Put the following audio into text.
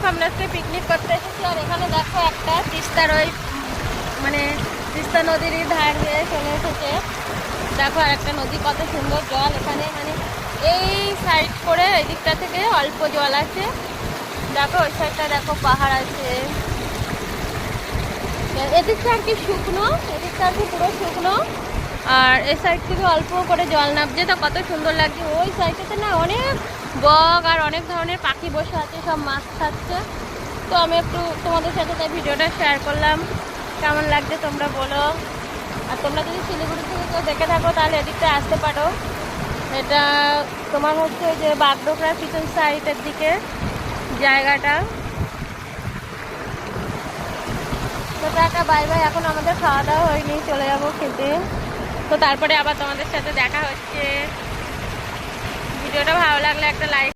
দেখো আমরা আজকে পিকনিক করতে এসেছি, আর এখানে দেখো একটা তিস্তার ওই মানে তিস্তা নদীরই ধার দিয়ে চলে এসেছে। দেখো আর একটা নদী, কত সুন্দর জল এখানে, মানে এই সাইড করে এই দিকটা থেকে অল্প জল আছে। দেখো ওই সাইডটা দেখো পাহাড় আছে, এদিকটা আর কি শুকনো, এদিকটা আর কি পুরো শুকনো, আর এই সাইড থেকে অল্প করে জল নামছে, তো কত সুন্দর লাগছে। ওই সাইডটাতে না অনেক বক আর অনেক ধরনের পাখি বসে আছে, সব মাছ খাচ্ছে। তো আমি একটু তোমাদের সাথে তাই ভিডিওটা শেয়ার করলাম, কেমন লাগছে তোমরা বলো। আর তোমরা যদি শিলিগুড়ি থেকে কেউ দেখে থাকো তাহলে এদিকটা আসতে পারো। এটা তোমার হচ্ছে যে বাগডোগরার পিছন সাইডের দিকে জায়গাটা। তো টাটা বাই বাই, এখন আমাদের খাওয়া দাওয়া হয়নি, চলে যাবো খেতে। তো তারপরে আবার তোমাদের সাথে দেখা হচ্ছে। ভিডিওটা ভালো লাগলে একটা লাইক